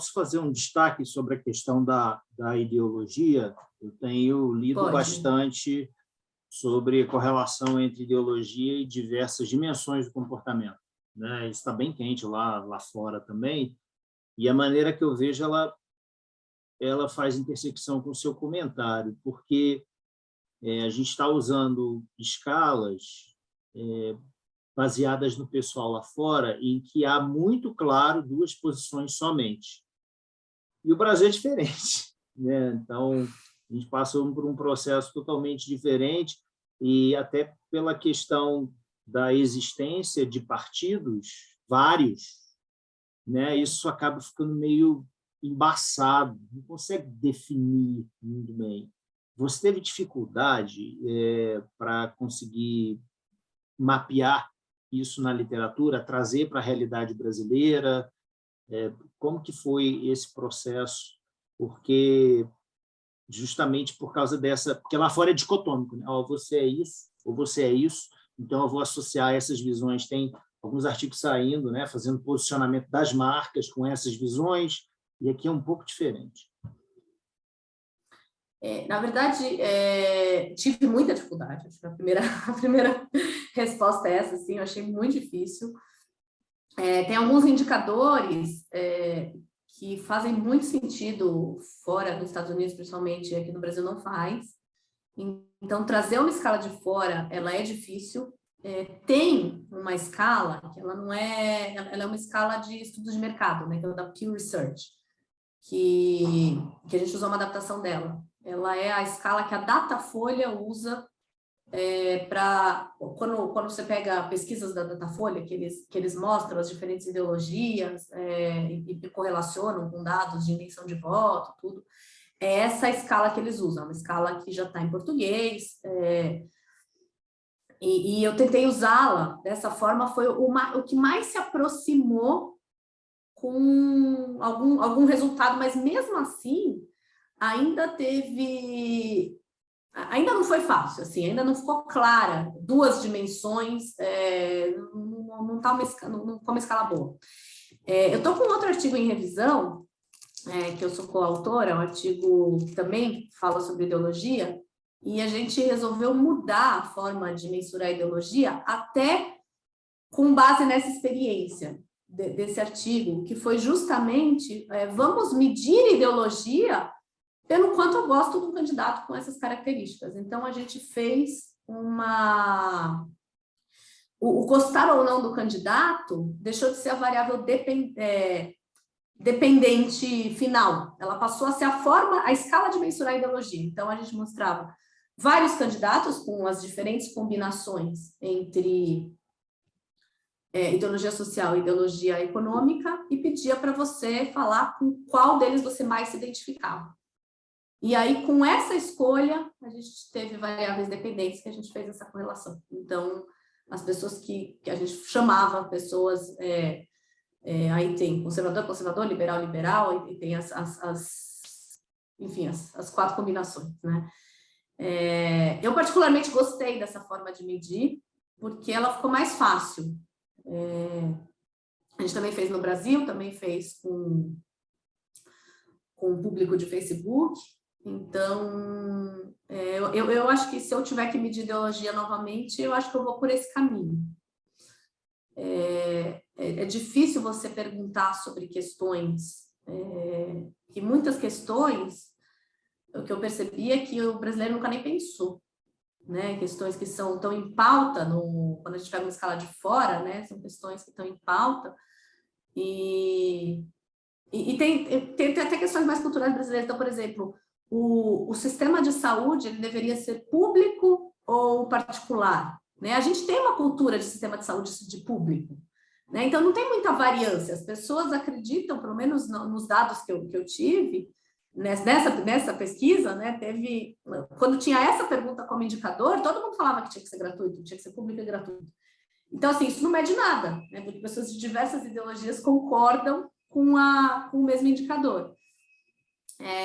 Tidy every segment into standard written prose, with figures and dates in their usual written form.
posso fazer um destaque sobre a questão da ideologia? Eu tenho lido bastante sobre a correlação entre ideologia e diversas dimensões do comportamento, né? Isso está bem quente lá fora também, e a maneira que eu vejo ela faz intersecção com o seu comentário, porque a gente está usando escalas baseadas no pessoal lá fora, em que há muito claro duas posições somente. E o Brasil é diferente, né? Então, a gente passou por um processo totalmente diferente, e até pela questão da existência de partidos, vários, né? Isso acaba ficando meio embaçado, não consegue definir muito bem. Você teve dificuldade para conseguir mapear isso na literatura, trazer para a realidade brasileira? Como que foi esse processo? Porque justamente por causa dessa... Porque lá fora é dicotômico, né? Você é isso, ou você é isso, então eu vou associar essas visões. Tem alguns artigos saindo, né, fazendo posicionamento das marcas com essas visões, e aqui é um pouco diferente. Na verdade, tive muita dificuldade. Acho que a primeira resposta é essa, assim, eu achei muito difícil. Tem alguns indicadores que fazem muito sentido fora dos Estados Unidos, principalmente aqui no Brasil não faz. Então, trazer uma escala de fora, ela é difícil. Tem uma escala que ela não é... Ela é uma escala de estudos de mercado, né, que é o da Pew Research, que a gente usou uma adaptação dela. Ela é a escala que a Datafolha usa para... Quando você pega pesquisas da Datafolha, que eles mostram as diferentes ideologias e correlacionam com dados de intenção de voto, tudo, é essa escala que eles usam, uma escala que já está em português, e eu tentei usá-la dessa forma, foi o que mais se aproximou com algum resultado, mas mesmo assim, ainda não foi fácil, assim, ainda não ficou clara, duas dimensões, não foi uma escala boa. Eu estou com outro artigo em revisão, que eu sou coautora, um artigo que também fala sobre ideologia, e a gente resolveu mudar a forma de mensurar a ideologia até com base nessa experiência desse artigo, que foi justamente, vamos medir ideologia pelo quanto eu gosto do candidato com essas características. Então, a gente fez o gostar ou não do candidato deixou de ser a variável dependente final. Ela passou a ser a escala de mensurar a ideologia. Então, a gente mostrava vários candidatos com as diferentes combinações entre ideologia social e ideologia econômica e pedia para você falar com qual deles você mais se identificava. E aí, com essa escolha, a gente teve variáveis dependentes que a gente fez essa correlação. Então, as pessoas que a gente chamava pessoas... aí tem conservador, liberal, e tem enfim, as quatro combinações, né? Eu particularmente gostei dessa forma de medir, porque ela ficou mais fácil. A gente também fez no Brasil, também fez com o público de Facebook. Então, eu acho que se eu tiver que medir ideologia novamente, eu acho que eu vou por esse caminho. É difícil você perguntar sobre questões, que muitas questões, o que eu percebi é que o brasileiro nunca nem pensou, né? Questões que estão em pauta, quando a gente pega uma escala de fora, né? São questões que estão em pauta, e tem até questões mais culturais brasileiras. Então, por exemplo, o sistema de saúde ele deveria ser público ou particular? Né? A gente tem uma cultura de sistema de saúde de público, né? Então não tem muita variância. As pessoas acreditam, pelo menos nos dados que eu tive, nessa pesquisa, né, quando tinha essa pergunta como indicador, todo mundo falava que tinha que ser gratuito, tinha que ser público e gratuito. Então, assim, isso não mede nada, né? Porque pessoas de diversas ideologias concordam com o mesmo indicador.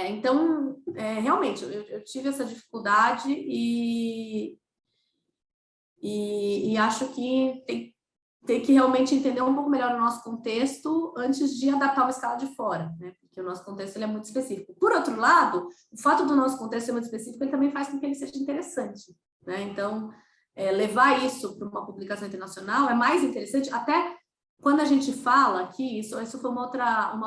Então, realmente, eu tive essa dificuldade e acho que tem que realmente entender um pouco melhor o nosso contexto antes de adaptar uma escala de fora, né? porque o nosso contexto ele é muito específico. Por outro lado, o fato do nosso contexto ser muito específico, ele também faz com que ele seja interessante, né? Então, levar isso para uma publicação internacional é mais interessante, até quando a gente fala aqui, isso foi uma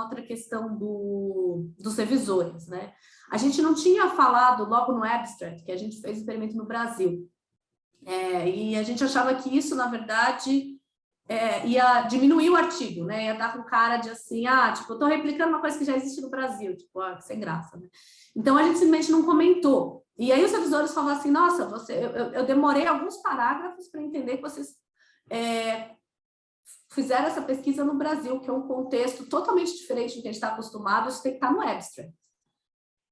outra questão dos revisores, né? A gente não tinha falado logo no abstract, que a gente fez o experimento no Brasil, e a gente achava que isso, na verdade, ia diminuir o artigo, né? Ia dar com cara de assim, tipo, eu estou replicando uma coisa que já existe no Brasil, tipo, que sem graça, né? Então, a gente simplesmente não comentou. E aí os revisores falaram assim, nossa, eu demorei alguns parágrafos para entender que vocês fizeram essa pesquisa no Brasil, que é um contexto totalmente diferente do que a gente está acostumado, isso tem que estar no abstract.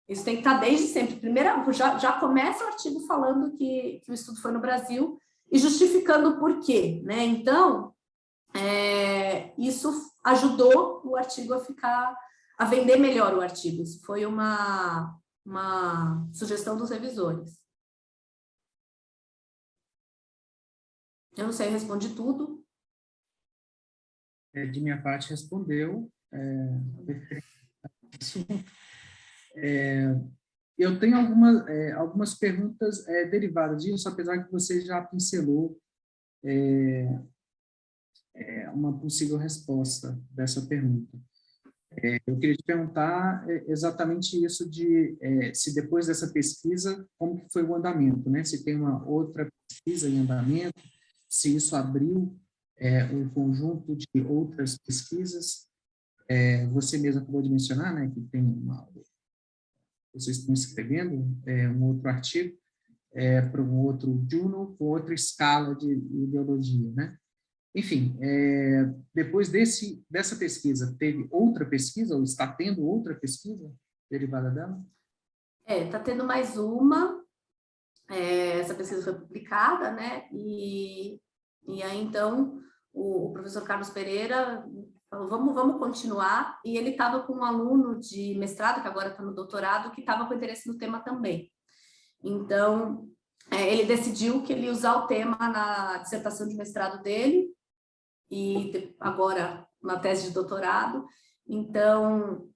Isso tem que estar desde sempre. Primeiro, já começa o artigo falando que o estudo foi no Brasil e justificando o porquê, né? Então, isso ajudou o artigo a vender melhor o artigo. Isso foi uma sugestão dos revisores. Eu não sei, eu respondi tudo. De minha parte, respondeu. Eu tenho algumas perguntas derivadas disso, apesar que você já pincelou uma possível resposta dessa pergunta. Eu queria te perguntar exatamente isso de se depois dessa pesquisa, como que foi o andamento, né? Se tem uma outra pesquisa em andamento, se isso abriu um conjunto de outras pesquisas. Você mesmo acabou de mencionar, né, que vocês estão escrevendo um outro artigo para um outro journal, com outra escala de ideologia, né? Enfim, depois dessa pesquisa, teve outra pesquisa, ou está tendo outra pesquisa derivada dela? Está tendo mais uma. Essa pesquisa foi publicada, né? E aí, então, o professor Carlos Pereira falou, vamos continuar. E ele estava com um aluno de mestrado, que agora está no doutorado, que estava com interesse no tema também. Então, ele decidiu que ele ia usar o tema na dissertação de mestrado dele, e agora na tese de doutorado. Então,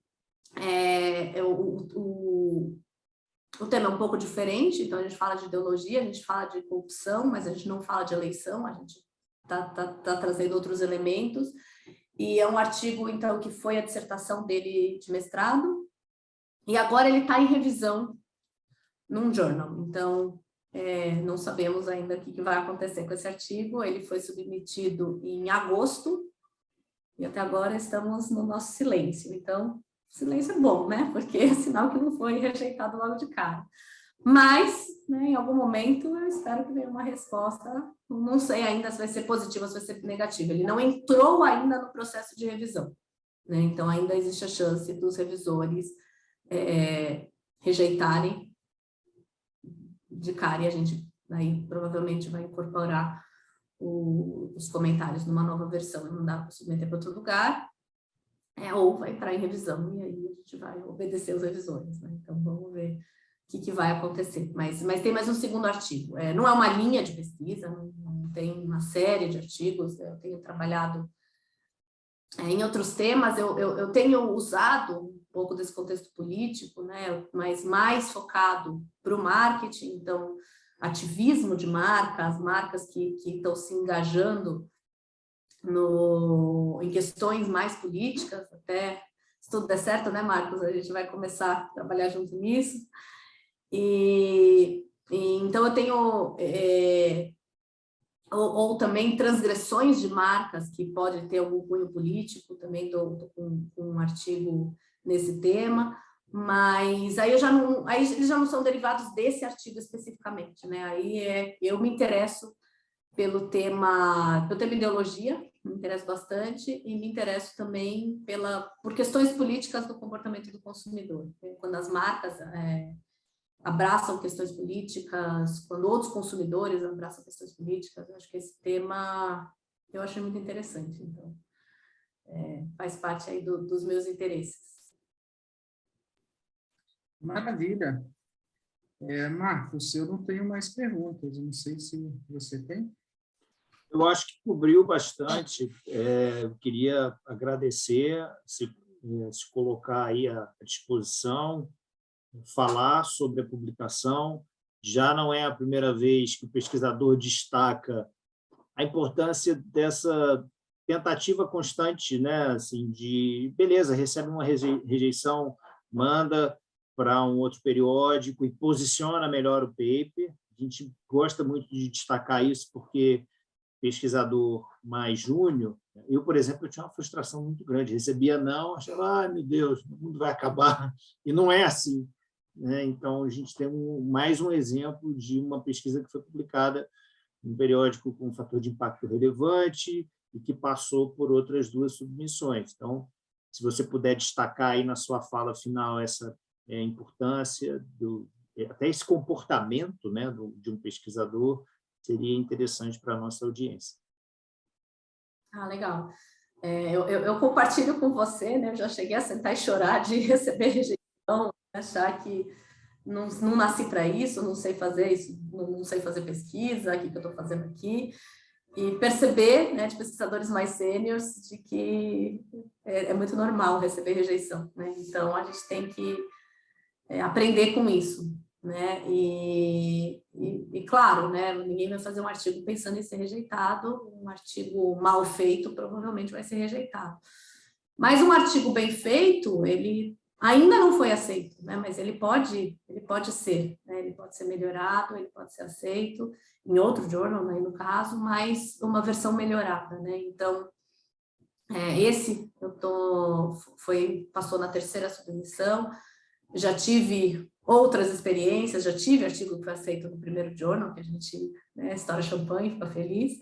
o tema é um pouco diferente, então a gente fala de ideologia, a gente fala de corrupção, mas a gente não fala de eleição, a gente está trazendo outros elementos. E é um artigo, então, que foi a dissertação dele de mestrado, e agora ele está em revisão num journal. Então, não sabemos ainda o que vai acontecer com esse artigo. Ele foi submetido em agosto, e até agora estamos no nosso silêncio. Então, silêncio é bom, né? Porque é sinal que não foi rejeitado logo de cara. Mas, né, em algum momento, eu espero que venha uma resposta. Não sei ainda se vai ser positiva ou se vai ser negativa. Ele não entrou ainda no processo de revisão, né? Então, ainda existe a chance dos revisores rejeitarem de cara, e a gente aí provavelmente vai incorporar os comentários numa nova versão e mandar para submeter para outro lugar, ou vai entrar em revisão, e aí a gente vai obedecer os revisores, né? Então, vamos ver o que vai acontecer. Mas tem mais um segundo artigo. Não é uma linha de pesquisa, não tem uma série de artigos. Eu tenho trabalhado em outros temas. Eu tenho usado um pouco desse contexto político, né? Mas mais focado para o marketing. Então, ativismo de marca, as marcas que estão se engajando em questões mais políticas, até se tudo der certo, né, Marcos? A gente vai começar a trabalhar junto nisso. Então, eu tenho... ou também transgressões de marcas que podem ter algum cunho político, também estou com um artigo nesse tema, mas aí eles já não são derivados desse artigo especificamente, né? Aí eu me interesso pelo tema ideologia, me interesso bastante, e me interesso também por questões políticas do comportamento do consumidor. Quando as marcas abraçam questões políticas, quando outros consumidores abraçam questões políticas, eu acho que esse tema eu achei muito interessante. Então, faz parte aí dos meus interesses. Maravilha. Marcos, eu não tenho mais perguntas, eu não sei se você tem. Eu acho que cobriu bastante. Eu queria agradecer. se colocar aí à disposição, falar sobre a publicação. Já não é a primeira vez que o pesquisador destaca a importância dessa tentativa constante, né? Assim, de, beleza, recebe uma rejeição, manda para um outro periódico e posiciona melhor o paper. A gente gosta muito de destacar isso, porque pesquisador mais júnior, eu, por exemplo, eu tinha uma frustração muito grande, recebia não, achava, ai, meu Deus, o mundo vai acabar, e não é assim, né? Então, a gente tem mais um exemplo de uma pesquisa que foi publicada em um periódico com um fator de impacto relevante e que passou por outras 2 submissões. Então, se você puder destacar aí na sua fala final essa importância, até esse comportamento, né, de um pesquisador, seria interessante para a nossa audiência. Ah, legal. Eu compartilho com você, né? Eu já cheguei a sentar e chorar de receber rejeição, achar que não nasci para isso, não sei fazer isso, não sei fazer pesquisa, o que eu estou fazendo aqui, e perceber, né, de pesquisadores mais sêniores, de que é muito normal receber rejeição, né? Então, a gente tem que aprender com isso, né? E claro, né, ninguém vai fazer um artigo pensando em ser rejeitado, um artigo mal feito provavelmente vai ser rejeitado. Mas um artigo bem feito, ele ainda não foi aceito, né? Mas ele pode ser, né? Ele pode ser melhorado, ele pode ser aceito em outro journal, né, no caso, mas uma versão melhorada, né? Então, esse passou na 3ª submissão. Já tive outras experiências, já tive artigo que foi aceito no primeiro journal, que a gente, né, estoura champanhe, fica feliz,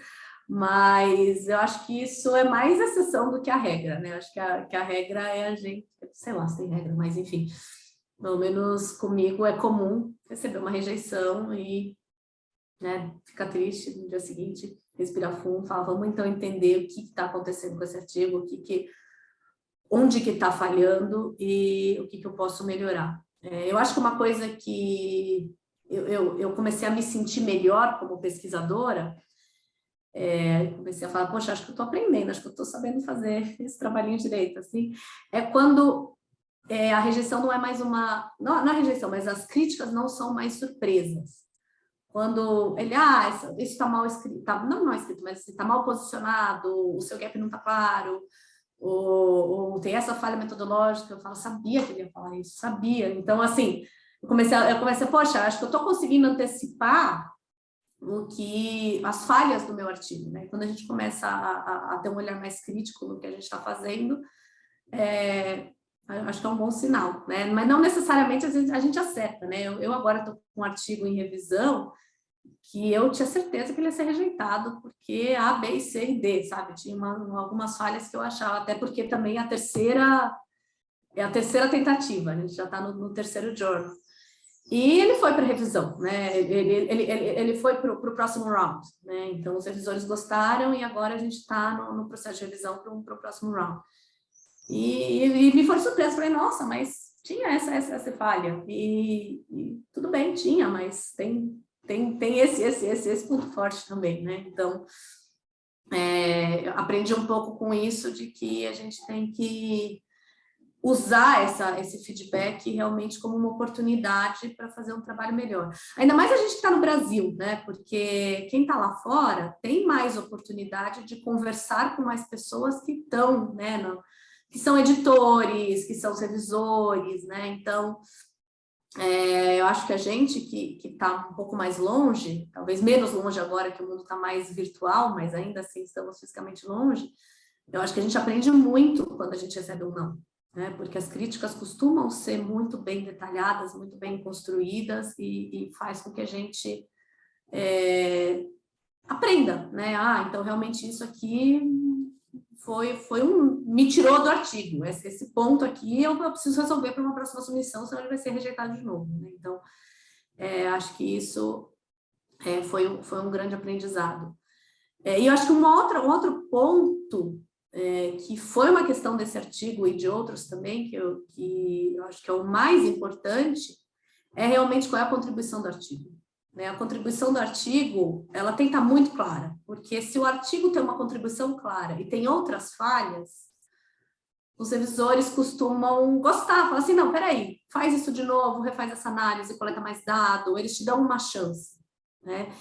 mas eu acho que isso é mais exceção do que a regra, né? Eu acho que a regra é a gente, sei lá se tem regra, mas enfim, pelo menos comigo é comum receber uma rejeição e, né, ficar triste no dia seguinte, respirar fundo, falar, vamos então entender o que está acontecendo com esse artigo, onde que está falhando e o que eu posso melhorar. Eu acho que uma coisa que eu comecei a me sentir melhor como pesquisadora, comecei a falar, poxa, acho que eu estou aprendendo, acho que eu estou sabendo fazer esse trabalhinho direito, assim, é quando a rejeição não é mais não a rejeição, mas as críticas não são mais surpresas. Quando ele, isso está mal escrito, não mal escrito, mas está mal posicionado, o seu gap não está claro, ou tem essa falha metodológica, eu falo, sabia que ele ia falar isso, sabia. Então, assim, eu comecei, poxa, acho que eu estou conseguindo antecipar as falhas do meu artigo, né? Quando a gente começa a ter um olhar mais crítico no que a gente está fazendo, acho que é um bom sinal, né? Mas não necessariamente a gente acerta, né? Eu agora estou com um artigo em revisão que eu tinha certeza que ele ia ser rejeitado, porque A, B, C e D, sabe? Tinha algumas falhas que eu achava, até porque também é a terceira tentativa, a gente já está no 3º journal. E ele foi para revisão, né? Ele foi para o próximo round, né? Então, os revisores gostaram e agora a gente está no processo de revisão para o próximo round. E me foi surpresa, falei, nossa, mas tinha essa falha. E tudo bem, tinha, mas tem esse ponto forte também, né? Então, eu aprendi um pouco com isso, de que a gente tem que usar esse feedback realmente como uma oportunidade para fazer um trabalho melhor. Ainda mais a gente que está no Brasil, né? Porque quem está lá fora tem mais oportunidade de conversar com mais pessoas que estão, né? Que são editores, que são revisores, né? Então, eu acho que a gente que está um pouco mais longe, talvez menos longe agora que o mundo está mais virtual, mas ainda assim estamos fisicamente longe, eu acho que a gente aprende muito quando a gente recebe um não, né? Porque as críticas costumam ser muito bem detalhadas, muito bem construídas e faz com que a gente aprenda, né? Então realmente isso aqui me tirou do artigo, esse ponto aqui eu preciso resolver para uma próxima submissão, senão ele vai ser rejeitado de novo, né? Então, acho que isso foi um grande aprendizado. E eu acho que um outro ponto que foi uma questão desse artigo e de outros também, que eu acho que é o mais importante, é realmente qual é a contribuição do artigo. Né? A contribuição do artigo, ela tem que estar muito clara, porque se o artigo tem uma contribuição clara e tem outras falhas, os revisores costumam gostar, falar assim, não, peraí, faz isso de novo, refaz essa análise, coleta mais dado, eles te dão uma chance, né?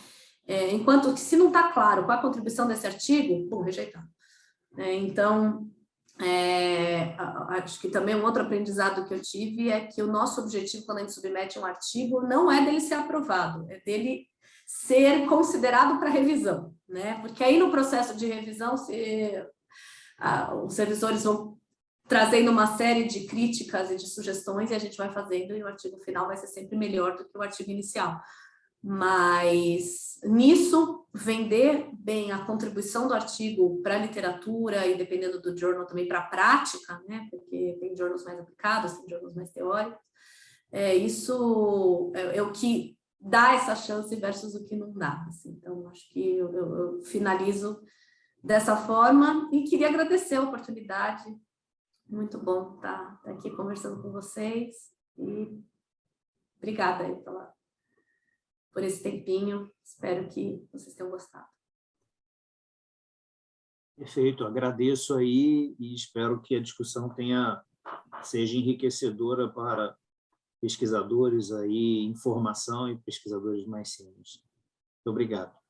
Enquanto que se não está claro qual a contribuição desse artigo, bom, rejeitado. Então, acho que também um outro aprendizado que eu tive é que o nosso objetivo quando a gente submete um artigo não é dele ser aprovado, é dele ser considerado para revisão, né? Porque aí no processo de revisão os revisores vão trazendo uma série de críticas e de sugestões e a gente vai fazendo e o artigo final vai ser sempre melhor do que o artigo inicial. Mas nisso, vender bem a contribuição do artigo para a literatura e dependendo do journal também para a prática, né? Porque tem journals mais aplicados, tem journals mais teóricos, isso é o que dá essa chance versus o que não dá. Assim. Então, acho que eu finalizo dessa forma e queria agradecer a oportunidade. Muito bom estar aqui conversando com vocês e obrigada aí por esse tempinho. Espero que vocês tenham gostado. Perfeito, agradeço aí e espero que a discussão seja enriquecedora para pesquisadores aí, informação e pesquisadores mais sêniores. Muito obrigado.